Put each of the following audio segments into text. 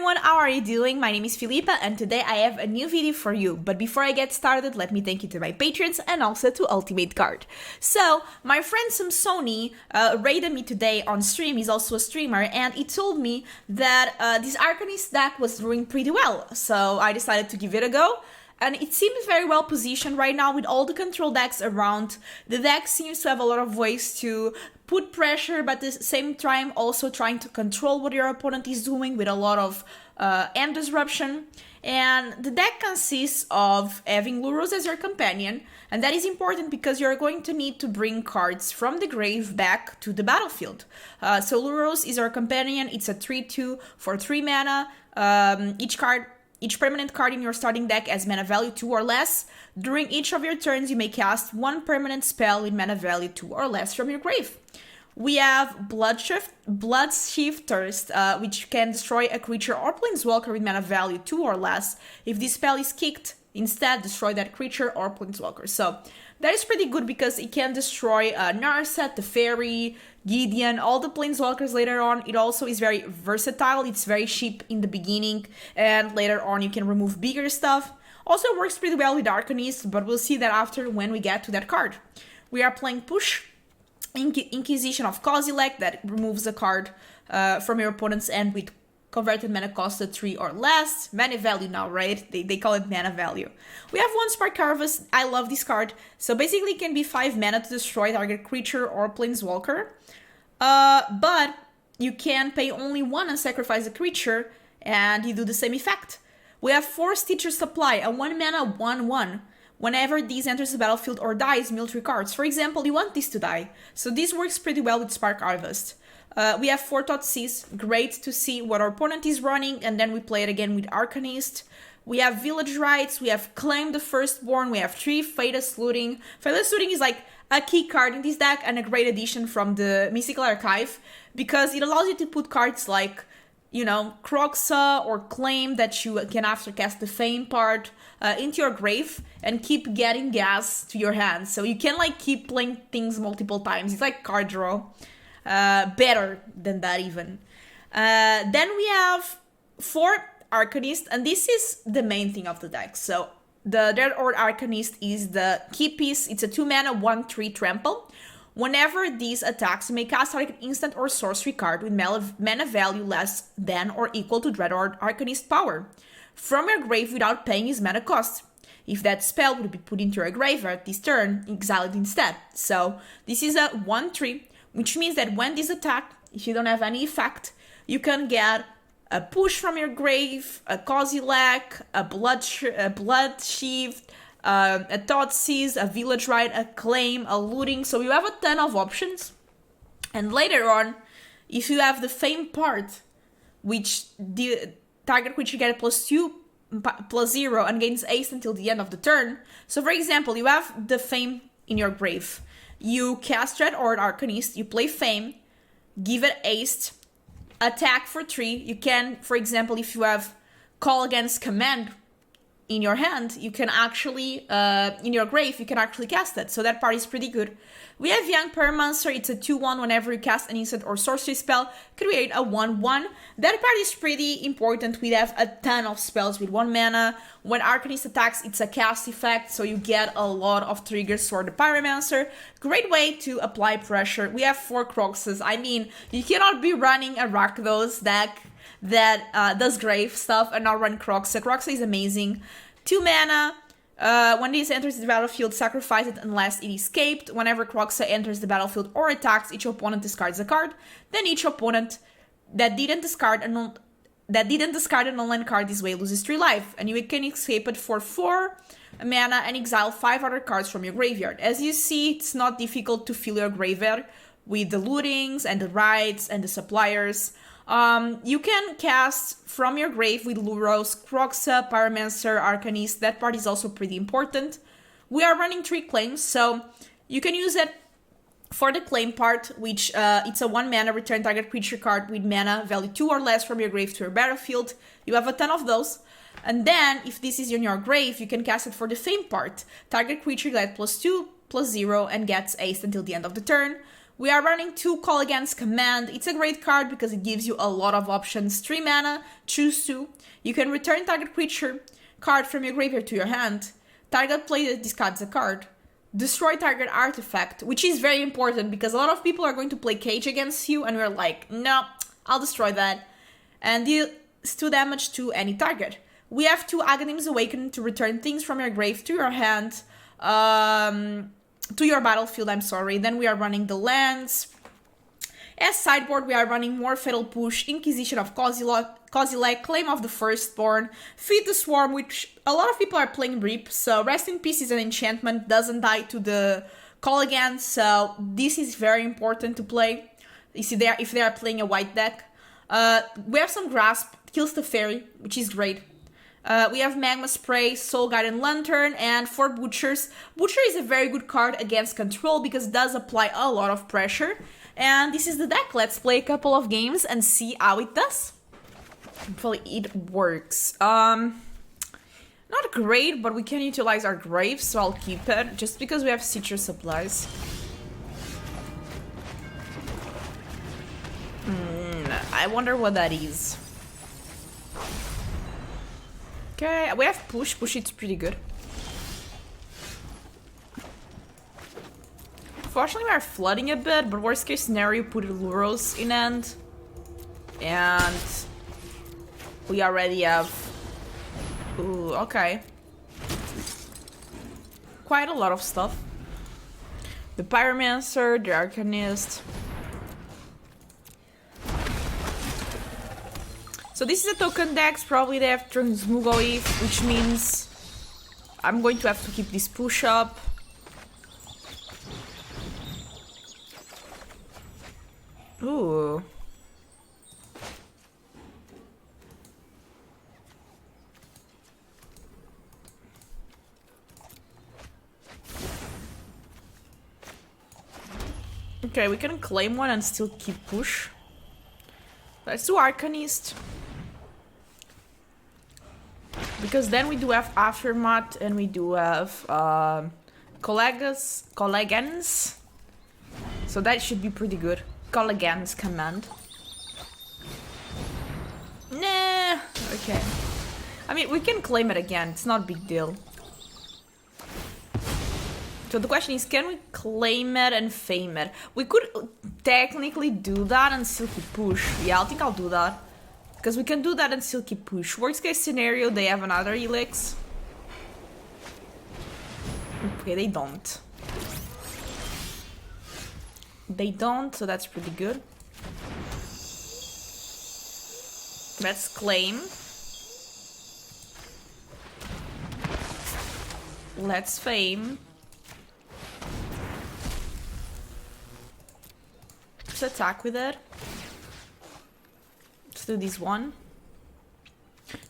everyone, how are you doing? My name is Filipa and today I have a new video for you. But before I get started, let me thank you to my patrons and also to Ultimate Guard. So, my friend Samsoni raided me today on stream. He's also a streamer and he told me that this Arcanist deck was doing pretty well. So I decided to give it a go. And it seems very well positioned right now with all the control decks around. The deck seems to have a lot of ways to put pressure, but at the same time also trying to control what your opponent is doing with a lot of end disruption. And the deck consists of having Luros as your companion, and that is important because you're going to need to bring cards from the grave back to the battlefield. So Luros is our companion. It's a 3/2 for 3 mana. Each permanent card in your starting deck has mana value 2 or less. During each of your turns, you may cast one permanent spell with mana value 2 or less from your grave. We have Bloodshift Thirst, which can destroy a creature or planeswalker with mana value 2 or less. If this spell is kicked, instead destroy that creature or planeswalker. So that is pretty good because it can destroy Narset, the Fairy, Gideon, all the planeswalkers later on. It also is very versatile. It's very cheap in the beginning, and later on you can remove bigger stuff. Also works pretty well with Arcanist, but we'll see that after when we get to that card. We are playing Push, Inquisition of Kozilek, that removes a card from your opponent's end with converted mana cost to 3 or less. Mana value now, right? They call it mana value. We have one Spark Harvest. I love this card. So basically it can be 5 mana to destroy target creature or planeswalker. But you can pay only 1 and sacrifice a creature, and you do the same effect. We have 4 Stitcher Supply, a 1 mana 1/1. Whenever this enters the battlefield or dies, mill 3 cards. For example, you want this to die. So this works pretty well with Spark Harvest. We have 4 Thoughtseize, great to see what our opponent is running, and then we play it again with Arcanist. We have Village Rites, we have Claim the Firstborn, we have 3 Fadeless Looting. Fadeless Looting is like a key card in this deck and a great addition from the Mystical Archive because it allows you to put cards like, you know, Kroxa or Claim that you can after cast the Fame part into your grave and keep getting gas to your hand. So you can like keep playing things multiple times. It's like card draw. Better than that even. Then we have 4 Arcanist, and this is the main thing of the deck. So the Dread Horde Arcanist is the key piece. It's a 2 mana 1/3 trample. Whenever these attacks, you may cast target instant or sorcery card with mana value less than or equal to Dread Horde Arcanist power from your grave without paying his mana cost. If that spell would be put into your graveyard this turn, exile it instead. So this is a 1/3. Which means that when this attack, if you don't have any effect, you can get a Push from your grave, a Kozilek, a Bloodshift, a Thoughtseize, a Village Rite, a Claim, a Looting. So you have a ton of options. And later on, if you have the Fame part, which the target creature gets +2/+0 and gains haste until the end of the turn. So for example, you have the Fame in your grave. You cast Dread Horde Arcanist, you play Fame, give it haste, attack for 3. You can, for example, if you have Call Against Command in your hand, you can actually, in your grave, you can actually cast it. So that part is pretty good. We have Young Pyromancer. It's a 2/1. Whenever you cast an instant or sorcery spell, create a 1/1. That part is pretty important. We have a ton of spells with 1 mana. When Arcanist attacks, it's a cast effect, so you get a lot of triggers for the Pyromancer. Great way to apply pressure. We have 4 Kroxas. I mean, you cannot be running a Rakdos deck that does grave stuff and not run Kroxa. Kroxa is amazing. 2 mana. When this enters the battlefield, sacrifice it unless it escaped. Whenever Kroxa enters the battlefield or attacks, each opponent discards a card. Then each opponent that didn't discard an online card this way loses 3 life, and you can escape it for 4 mana and exile 5 other cards from your graveyard. As you see, it's not difficult to fill your graveyard with the lootings and the rites and the suppliers. You can cast from your grave with Luros, Kroxa, Pyromancer, Arcanist. That part is also pretty important. We are running 3 claims, so you can use it for the claim part, which it's a 1 mana return target creature card with mana value 2 or less from your grave to your battlefield. You have a ton of those. And then, if this is in your grave, you can cast it for the Fame part. Target creature gets +2 +0 and gets aced until the end of the turn. We are running 2 Call Against Command. It's a great card because it gives you a lot of options. 3 mana, choose 2. You can return target creature card from your graveyard to your hand. Target player discards a card. Destroy target artifact, which is very important because a lot of people are going to play Cage against you and we're like, no, I'll destroy that. And deal 2 damage to any target. We have 2 Aghanim's Awakening to return things from your grave to your hand. To your battlefield, I'm sorry. Then we are running the lands. As sideboard, we are running more Fatal Push, Inquisition of Kozilek, Claim of the Firstborn, Feed the Swarm, which a lot of people are playing Reap, so Rest in Peace is an enchantment, doesn't die to the Call Again, so this is very important to play. You see, if they are playing a white deck. We have some Grasp, kills the Fairy, which is great. We have Magma Spray, Soul Guardian Lantern, and for Butchers. Butcher is a very good card against control because it does apply a lot of pressure. And this is the deck. Let's play a couple of games and see how it does. Hopefully it works. Not great, but we can utilize our Graves, so I'll keep it. Just because we have Citrus Supplies. I wonder what that is. Okay, we have Push. Push, it's pretty good. Unfortunately, we are flooding a bit, but worst case scenario, put Luros in hand. And we already have... Ooh, okay. Quite a lot of stuff. The Pyromancer, the Arcanist. So this is a token deck, probably they have Transmugoif, which means I'm going to have to keep this push up. Ooh. Okay, we can claim one and still keep push. Let's do Arcanist. Because then we do have Aftermath and we do have Collegans. So that should be pretty good. Collegans command. Nah, okay. I mean, we can claim it again, it's not a big deal. So the question is, can we claim it and fame it? We could technically do that and still keep push. Yeah, I think I'll do that. Because we can do that and still keep push. Worst case scenario, they have another Elix. Okay, they don't. They don't, so that's pretty good. Let's claim. Let's fame. Let's attack with it. Let's do this one.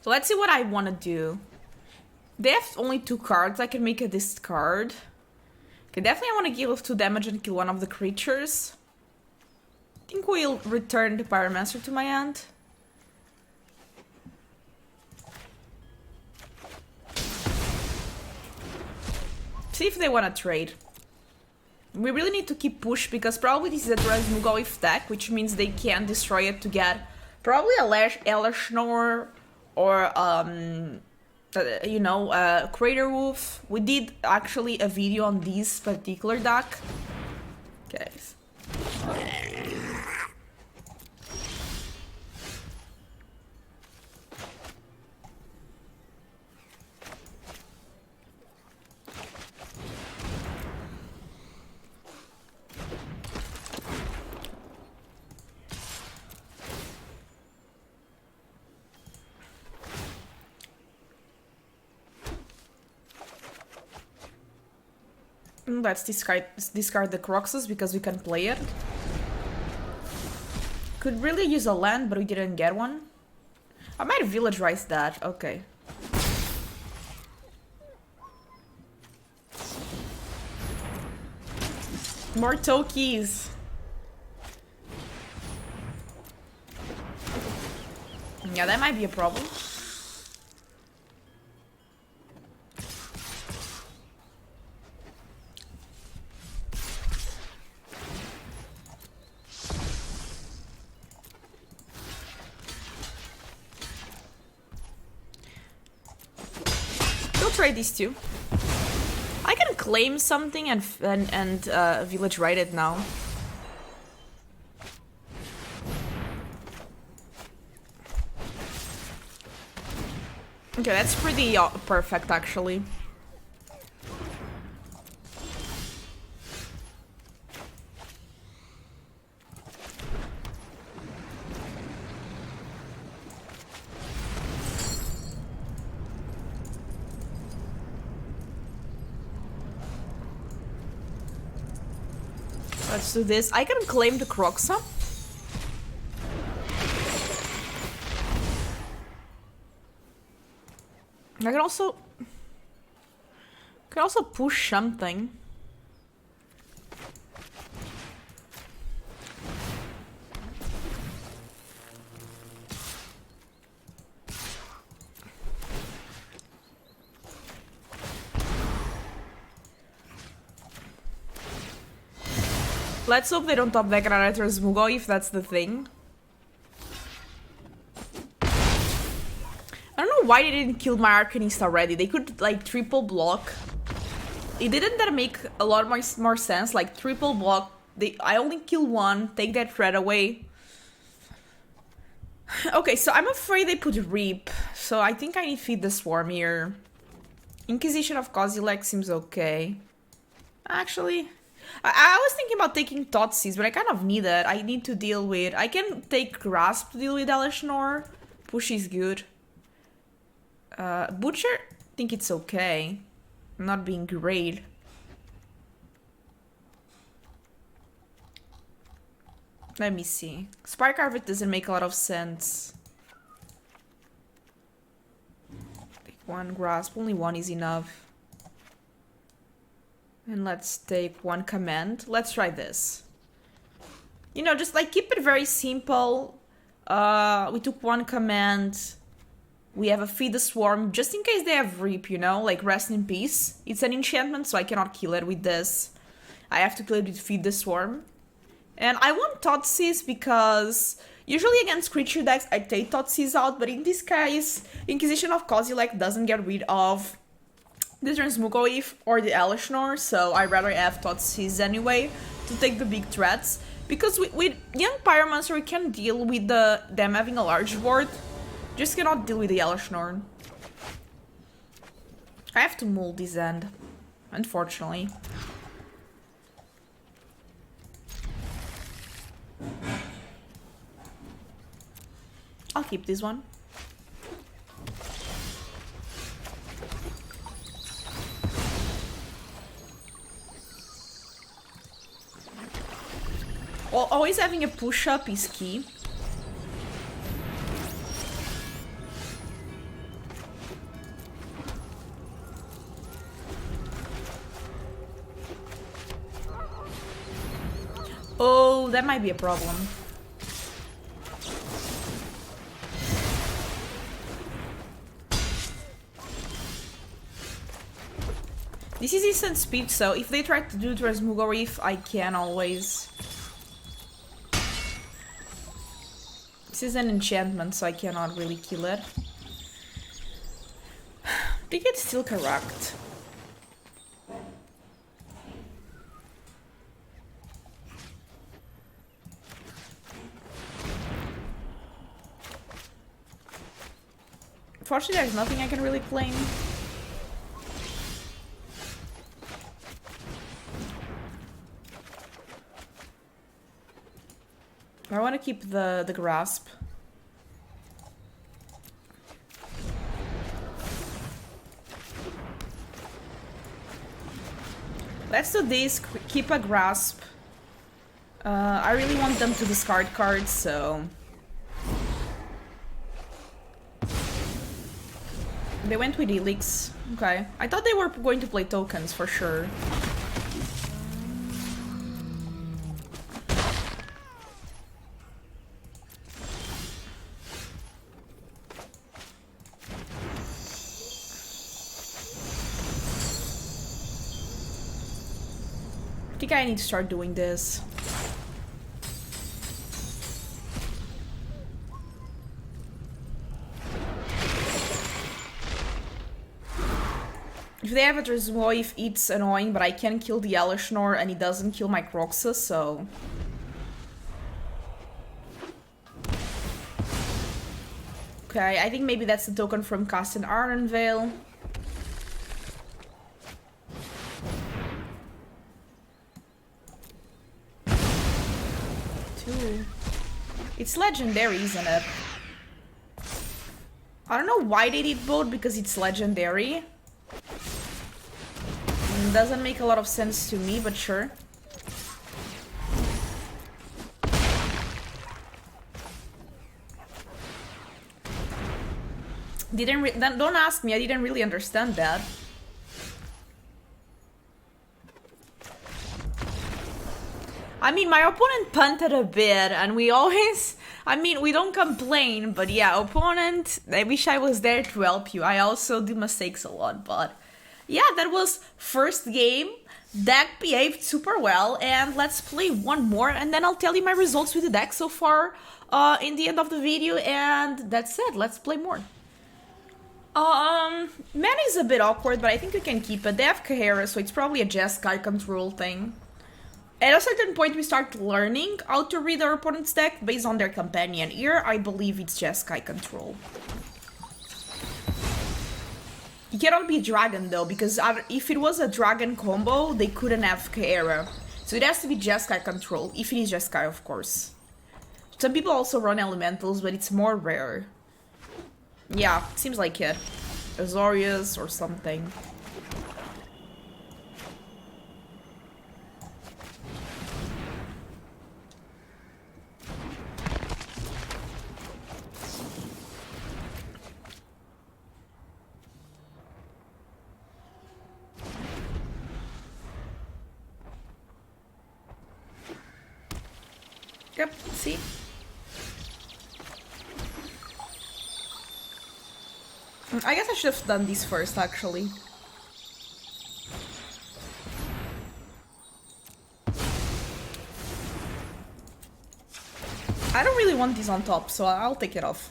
So let's see what I want to do. They have only 2 cards. I can make a discard. Okay, definitely I want to give 2 damage and kill one of the creatures. I think we'll return the Pyromancer to my hand. See if they want to trade. We really need to keep push because probably this is a Transmugoif deck, which means they can destroy it to get probably a Eleshnor or you know, Crater Wolf. We did actually a video on this particular deck. Okay. Let's discard the Croxus because we can play it. Could really use a land, but we didn't get one. I might village rise that. Okay. More Tokis. Yeah, that might be a problem. try these two. I can claim something and village right it now. Okay, that's pretty perfect actually. Let's do this. I can claim the Croxa. I can also push something. Let's hope they don't top deck another Smugo if that's the thing. I don't know why they didn't kill my Arcanist already. They could like triple block. It didn't that make a lot more sense? Like triple block. I only kill one. Take that threat away. Okay, so I'm afraid they put Reap. So I think I need to feed the Swarm here. Inquisition of Kozilek seems okay. Actually, I was thinking about taking Thoughtseize, but I kind of need it. I need to deal with... I can take Grasp to deal with Elishnor. Push is good. Butcher, I think it's okay. Not being great. Let me see. Spark Harvest doesn't make a lot of sense. Take one Grasp. Only one is enough. And let's take one command. Let's try this. You know, just like keep it very simple. We took one command. We have a Feed the Swarm, just in case they have Reap, you know? Like, rest in peace. It's an enchantment, so I cannot kill it with this. I have to kill it with Feed the Swarm. And I want Thoughtseize because... usually against creature decks, I take Thoughtseize out, but in this case, Inquisition of Kozilek doesn't get rid of the Transmugoif or the Elishnor, so I'd rather have Thoughtseize anyway to take the big threats. Because with Young Pyromancer, we can deal with them having a large board. Just cannot deal with the Elishnor. I have to mold this end, unfortunately. I'll keep this one. Well, always having a push-up is key. Oh, that might be a problem. This is instant speed, so if they try to do Transmugorif, I can always... This is an enchantment, so I cannot really kill it. I think it's still correct. Fortunately, there's nothing I can really claim. I want to keep the grasp. Let's do this, keep a grasp. I really want them to discard cards, so... They went with Elix. Okay. I thought they were going to play tokens for sure. I think I need to start doing this. If they have a Dresmoif, it's annoying, but I can kill the Elishnorr and it doesn't kill my Croxus, so... Okay, I think maybe that's the token from casting Iron Veil. It's legendary, isn't it? I don't know why they did both, because it's legendary. Doesn't make a lot of sense to me, but sure. Don't ask me, I didn't really understand that. I mean, my opponent punted a bit, and we always... I mean, we don't complain, but yeah, opponent, I wish I was there to help you. I also do mistakes a lot, but... Yeah, that was first game. Deck behaved super well, and let's play one more, and then I'll tell you my results with the deck so far in the end of the video, and that's it, let's play more. Mana is a bit awkward, but I think we can keep it. They have Kahera, so it's probably a Jeskai control thing. At a certain point, we start learning how to read our opponent's deck based on their companion. Here, I believe it's Jeskai control. It cannot be Dragon, though, because if it was a Dragon combo, they couldn't have Kahera. So it has to be Jeskai control, if it is Jeskai, of course. Some people also run Elementals, but it's more rare. Yeah, seems like it. Azorius or something. Yep, see? I guess I should have done these first, actually. I don't really want these on top, so I'll take it off.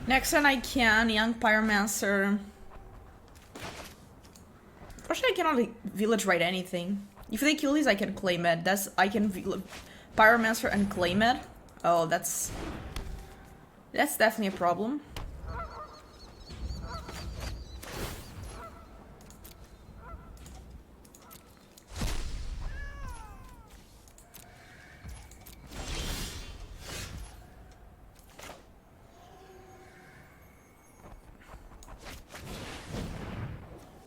Next turn I can, Young Pyromancer. Actually, I cannot village write anything. If they kill these, I can claim it. I can Pyromancer and claim it. Oh, that's definitely a problem.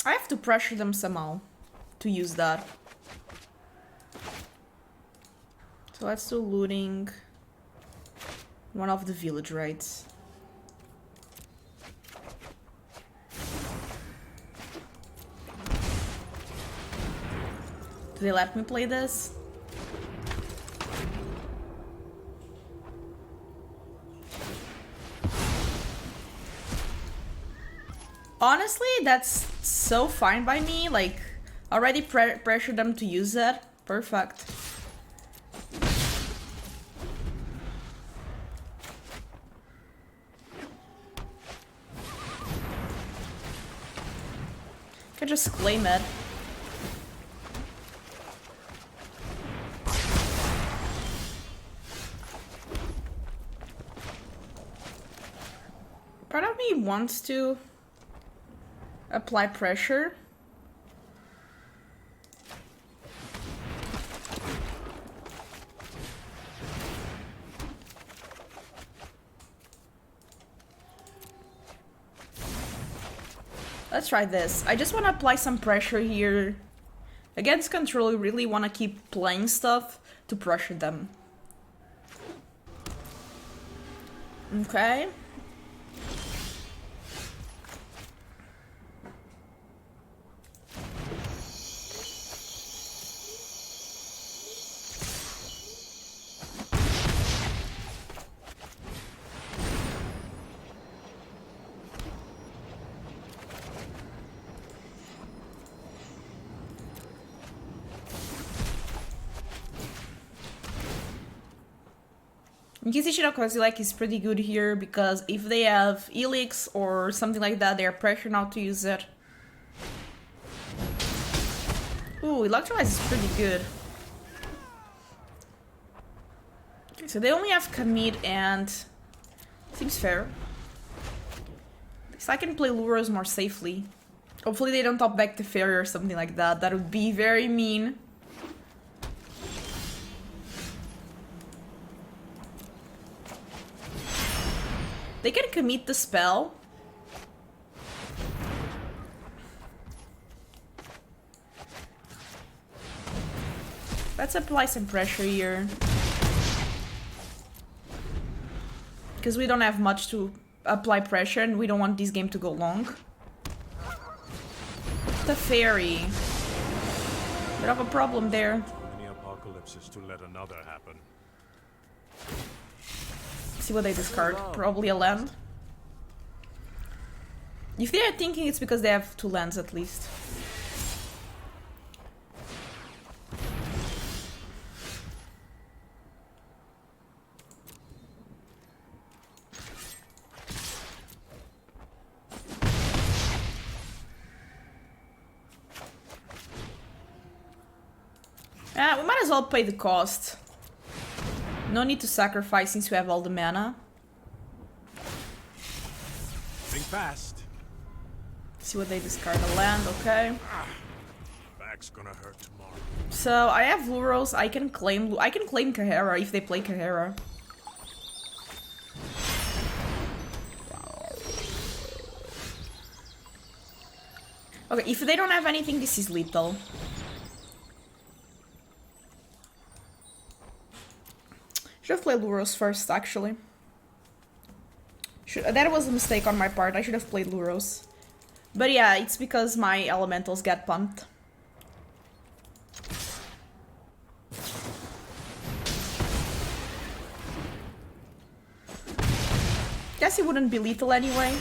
I have to pressure them somehow to use that. So let's do looting one of the village rights. Do they let me play this? Honestly, that's so fine by me. Like, already pressure them to use that. Perfect. Could just claim it. Part of me wants to apply pressure. Let's try this. I just want to apply some pressure here. Against control, you really want to keep playing stuff to pressure them. Okay. Inquisition of Kozilek is pretty good here because if they have Elix or something like that, they're pressured not to use it. Ooh, Electrolyze is pretty good. Okay, so they only have Commit and... Seems fair. At least I can play Luros more safely. Hopefully they don't top back to Fairy or something like that. That would be very mean. They can commit the spell. Let's apply some pressure here. Because we don't have much to apply pressure and we don't want this game to go long. The Fairy. Bit of a problem there. Many apocalypses to let another happen. See what they discard. Probably a land. If they are thinking it's because they have 2 lands at least. We might as well pay the cost. No need to sacrifice since we have all the mana. Think fast. See what they discard. A land, okay. Back's gonna hurt tomorrow. So I have Luros. I can claim Kahera if they play Kahera. Okay, if they don't have anything, this is lethal. Should have played Luros first, actually. That was a mistake on my part. I should have played Luros. But yeah, it's because my elementals get pumped. Guess it wouldn't be lethal anyway.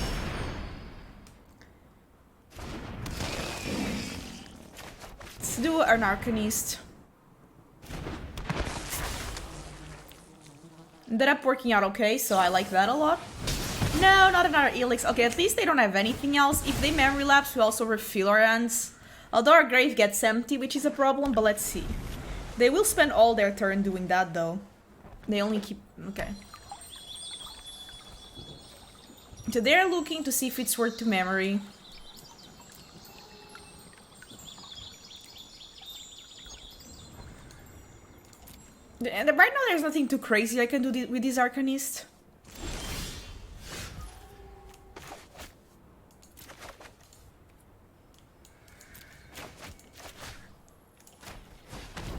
Let's do an Arcanist. Ended up working out okay, so I like that a lot. No, not another Elix. Okay, at least they don't have anything else. If they memory lapse, we also refill our hands. Although our grave gets empty, which is a problem, but let's see. They will spend all their turn doing that, though. They only keep... okay. So they're looking to see if it's worth to memory. And right now there's nothing too crazy I can do with this Arcanist.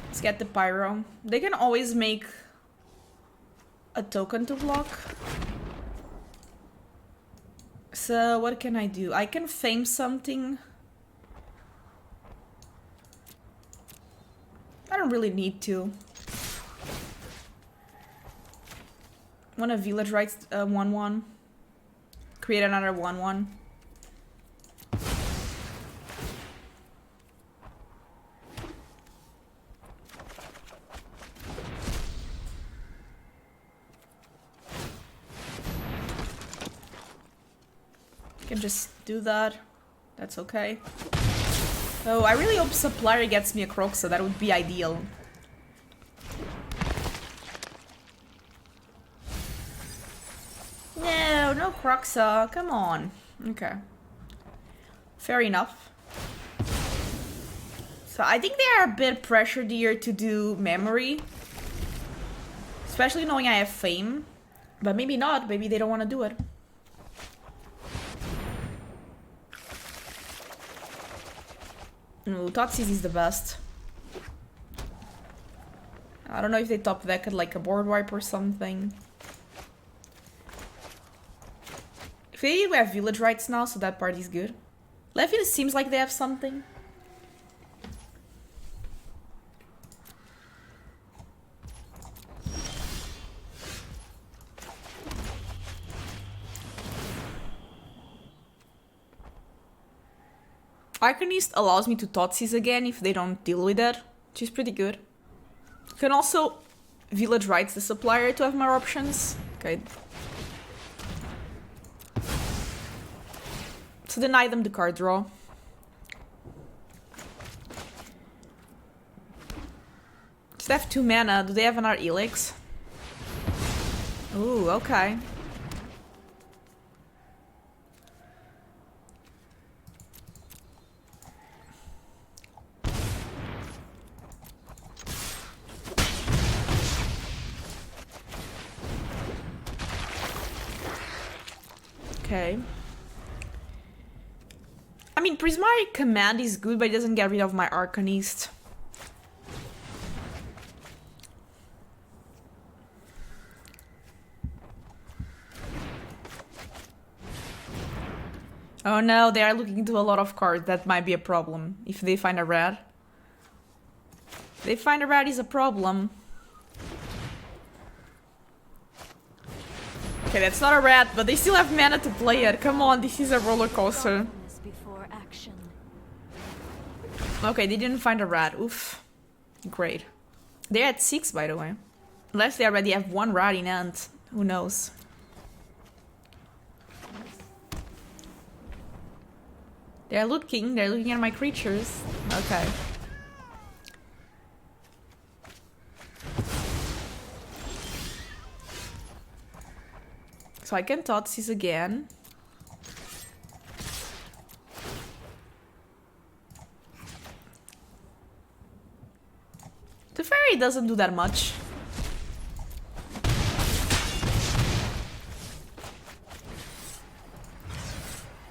Let's get the Pyro. They can always make a token to block. So what can I do? I can Fame something. I don't really need to. Want a Village Rites 1/1. Create another 1/1. Can just do that. That's okay. Oh, I really hope Supplier gets me a Croxa. That would be ideal. No, no Croxa. Come on. Okay. Fair enough. So I think they are a bit pressured here to do memory. Especially knowing I have Fame. But maybe not. Maybe they don't want to do it. Ooh, Totsis is the best. I don't know if they top deck at like a board wipe or something. If they have Village Rites now, so that part is good. Levy seems like they have something. Arcanist allows me to Totsis again if they don't deal with that, which is pretty good. You can also Village Rights the supplier to have more options. Okay. So deny them the card draw. So they have 2 mana. Do they have another Elix? Ooh, okay. Okay. I mean, Prismatic Command is good, but it doesn't get rid of my Arcanist. Oh no, they are looking into a lot of cards. That might be a problem. If they find a red. If they find a red is a problem. Okay, that's not a red, but they still have mana to play it. Come on, this is a roller coaster. Okay, they didn't find a rat. Oof. Great. They're at 6, by the way. Unless they already have 1 rat in hand. Who knows? They're looking at my creatures. Okay. So I can Thoughtseize again. The fairy doesn't do that much.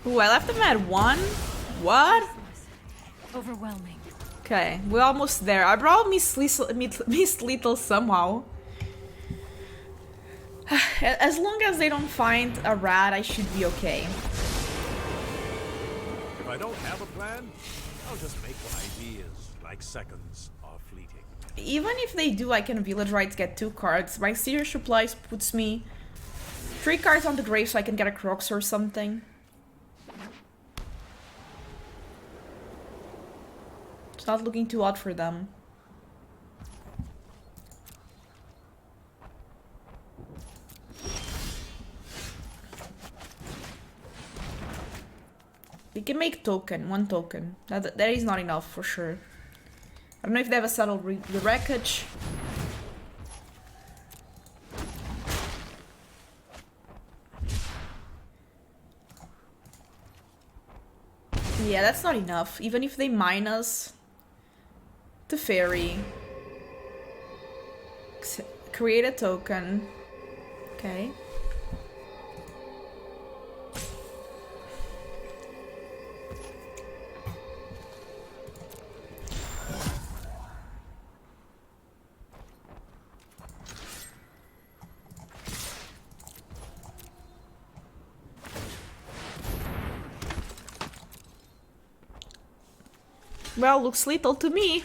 Ooh, I left them at 1? What? Overwhelming. Okay, we're almost there. I brought Miss Little somehow. As long as they don't find a rat, I should be okay. If I don't have a plan, I'll just make ideas like seconds are fleeting. Even if they do, I can Village Rights get 2 cards. My Serious Supplies puts me 3 cards on the grave so I can get a Crocs or something. It's not looking too odd for them. We can make token, 1 token. That is not enough for sure. I don't know if they have a Settle the Wreckage. Yeah, that's not enough. Even if they minus the fairy. Create a token. Okay. Well, looks little to me.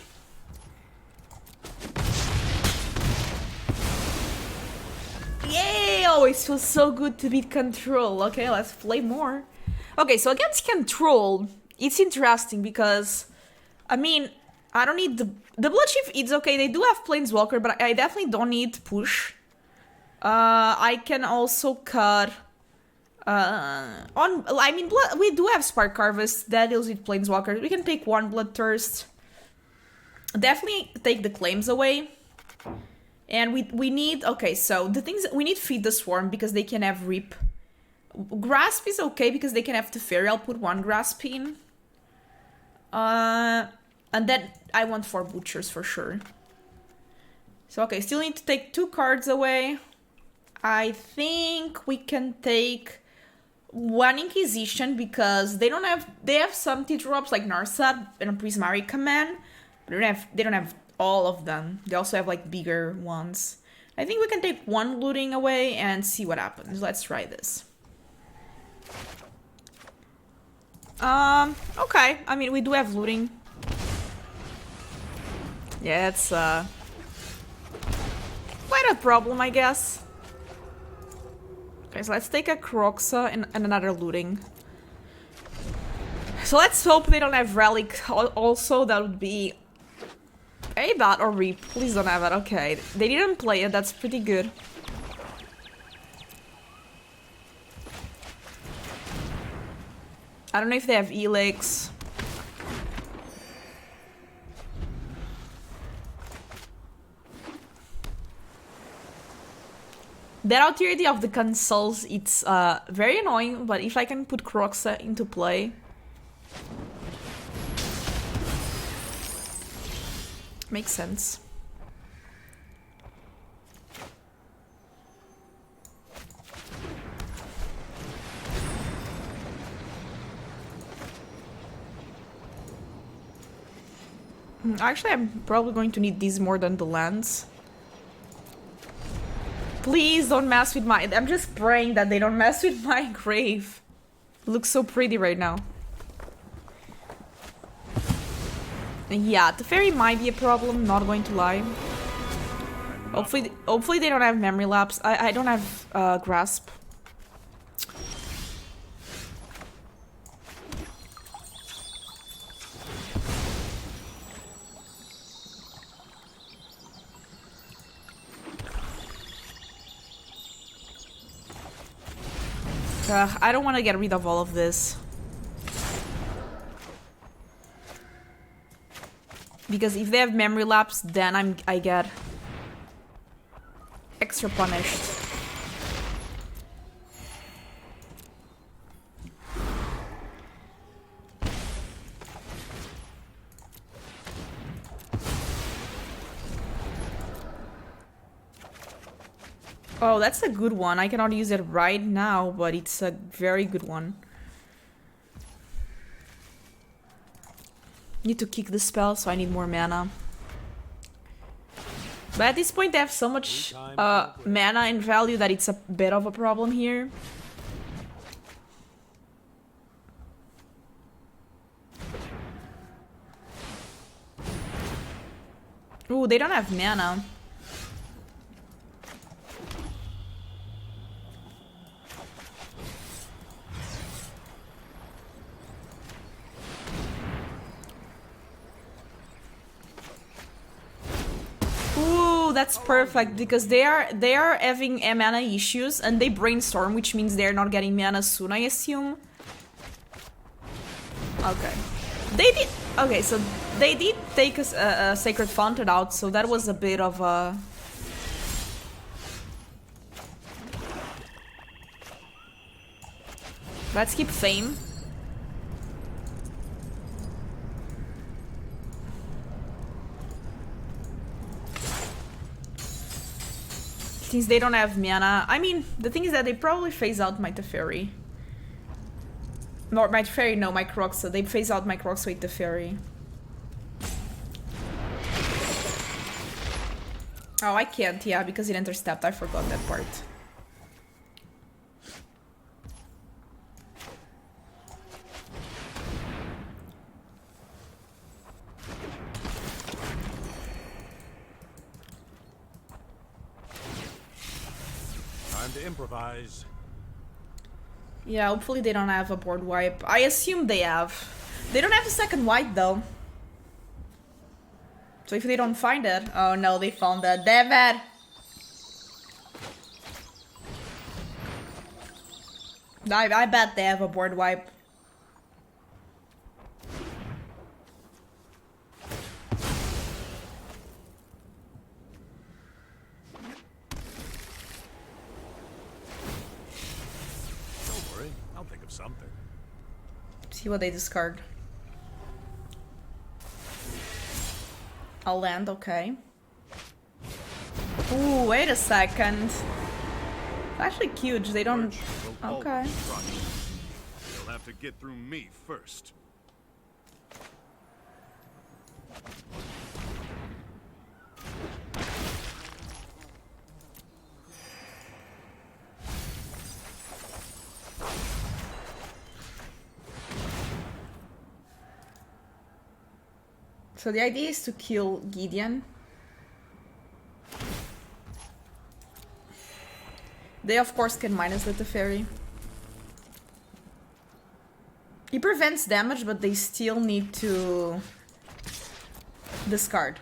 Yay! Always feels so good to beat Control. Okay, let's play more. Okay, so against Control, it's interesting because, I mean, I don't need the Bloodchief. It's okay. They do have Planeswalker, but I definitely don't need push. I can also cut. We do have Spark Harvest that deals with Planeswalkers. We can take 1 Bloodthirst. Definitely take the claims away. And we need, okay, so the things, we need Feed the Swarm because they can have Reap. Grasp is okay because they can have Teferi. I'll put 1 Grasp in. And then I want 4 Butchers for sure. So okay, still need to take 2 cards away. I think we can take 1 Inquisition because they have some T-drops like Narset and a Prismatic Command, but they don't have all of them. They also have like bigger ones. I think we can take 1 Looting away and see what happens. Let's try this. Okay. I mean, we do have Looting. Yeah, it's quite a problem, I guess. Okay, so let's take a Croxa and another Looting. So let's hope they don't have Relic also. That would be A bot or reap. Please don't have it. Okay. They didn't play it. That's pretty good. I don't know if they have Elix. That authority of the consoles, it's very annoying, but if I can put Croxa into play... Makes sense. Actually, I'm probably going to need these more than the lands. Please don't mess with my... I'm just praying that they don't mess with my grave. It looks so pretty right now. Yeah, the fairy might be a problem, not going to lie. Hopefully they don't have memory lapse. I don't have grasp. I don't want to get rid of all of this. Because if they have memory lapse, then I get extra punished. Oh, that's a good one. I cannot use it right now, but it's a very good one. Need to kick the spell, so I need more mana. But at this point, they have so much mana and value that it's a bit of a problem here. Ooh, they don't have mana. That's perfect because they are having mana issues and they brainstorm, which means they're not getting mana soon, I assume. Okay. They did. Okay, so they did take a Sacred Fountain out, so that was a bit of a. Let's keep Fame. Since they don't have mana. I mean, the thing is that they probably phase out my Teferi. No, my Teferi, no, my Croxa. They phase out my Croxa with Teferi. Oh, I can't, yeah, because it interstepped. I forgot that part. To improvise. Yeah, hopefully they don't have a board wipe. I assume they have. They don't have a second white though. So if they don't find it... Oh no, they found it. Damn it! I bet they have a board wipe. Something. See what they discard. I'll land, okay. Ooh, wait a second. It's actually huge, they don't... Okay. You'll have to get through me first. So the idea is to kill Gideon. They of course can minus the Teferi. He prevents damage, but they still need to discard.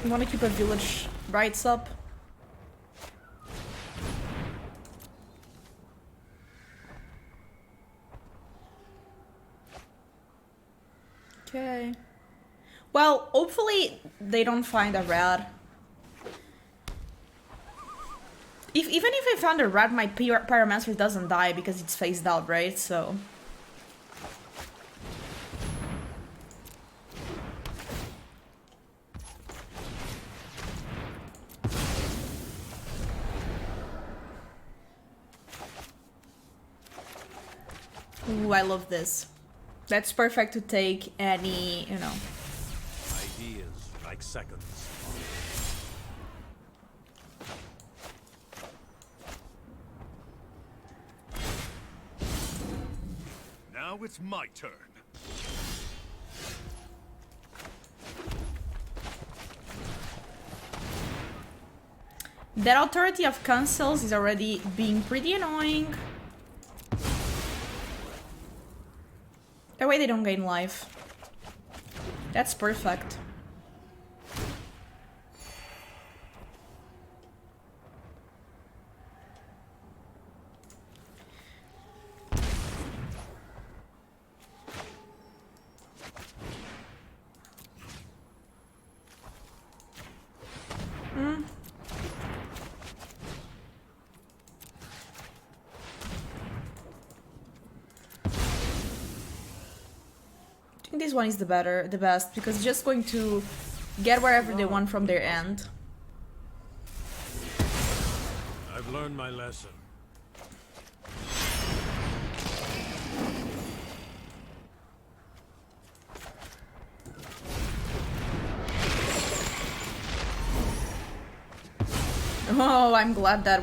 You want to keep a village rights up? Okay. Well, hopefully they don't find a rat. Even if I found a rat, my Pyromancer doesn't die because it's phased out, right? So... Ooh, I love this. That's perfect to take any, you know... Ideas like seconds. Now it's my turn. That authority of cancels is already being pretty annoying. That way they don't gain life. That's perfect. I think this one is the best, because it's just going to get wherever they want from their end. I've learned my lesson. Oh, I'm glad that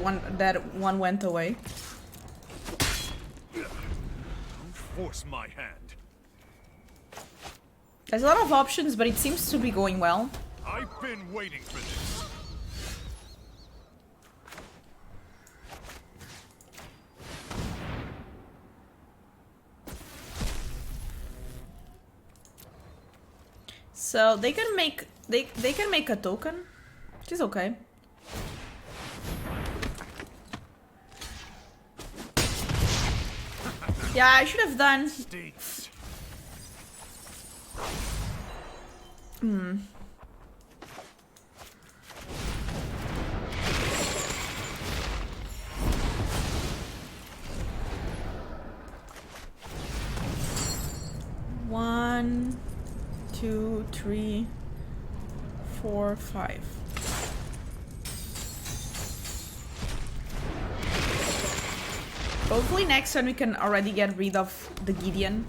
one went away. Don't force my hand. There's a lot of options, but it seems to be going well. I've been waiting for this. So they can make they can make a token, which is okay. Yeah, I should have done. One, 2, 3, 4, 5. Hopefully next turn we can already get rid of the Gideon.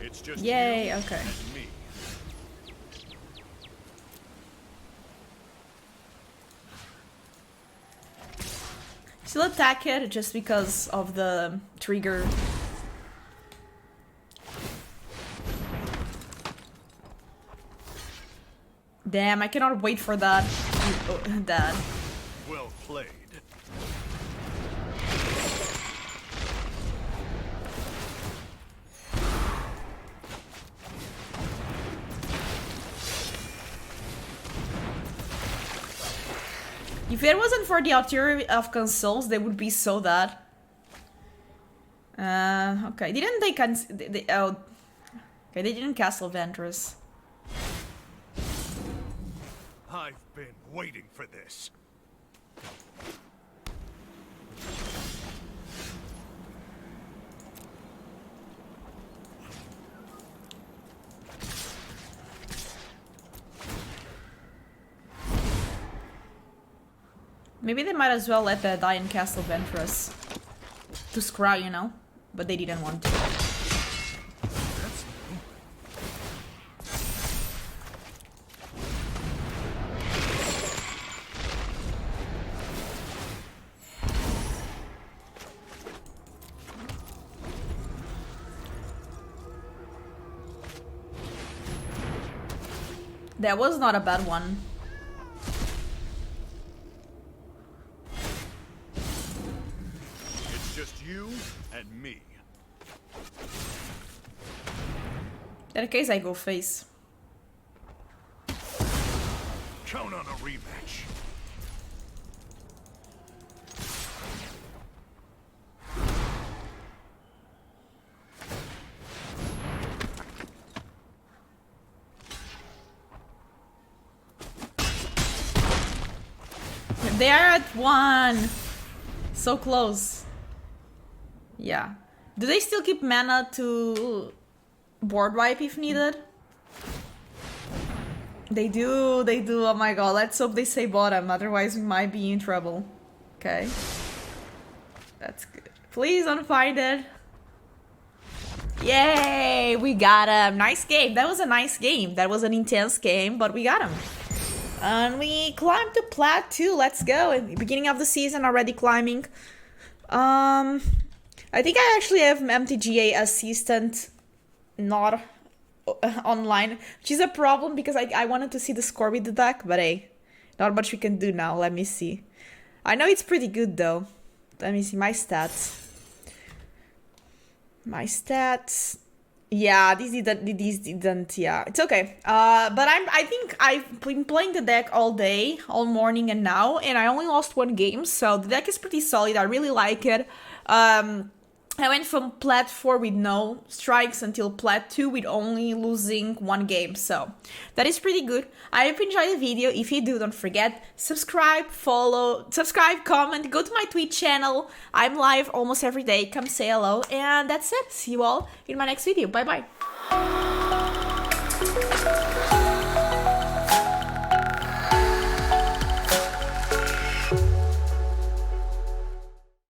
It's just Yay, you okay. and me. Still attack it just because of the trigger. Damn, I cannot wait for that. Oh, that. Well played. If it wasn't for the artillery of consoles, they would be so that. Okay, didn't they oh, okay, they didn't castle Ventress. I've been waiting for this. Maybe they might as well let the die in Castle Ventress to scry, you know? But they didn't want to. That's That was not a bad one. It's just you and me. that case, I go face. Count on a rematch. They are at 1. So close. Yeah. Do they still keep mana to board wipe if needed? They do, they do. Oh my god, let's hope they say bottom, otherwise we might be in trouble. Okay. That's good. Please don't find it. Yay! We got him. Nice game. That was a nice game. That was an intense game, but we got him. And we climbed to plat 2. Let's go. In the beginning of the season, already climbing. I think I actually have MTGA assistant not online, which is a problem because I wanted to see the score with the deck, but hey, not much we can do now. Let me see. I know it's pretty good though. Let me see my stats. My stats. Yeah, these didn't, yeah. It's okay. But I think I've been playing the deck all day, all morning and now, and I only lost 1 game, so the deck is pretty solid. I really like it. I went from plat 4 with no strikes until plat 2 with only losing 1 game, so that is pretty good. I hope you enjoyed the video. If you do, don't forget, subscribe, comment, go to my Twitch channel. I'm live almost every day. Come say hello, and that's it. See you all in my next video. Bye bye.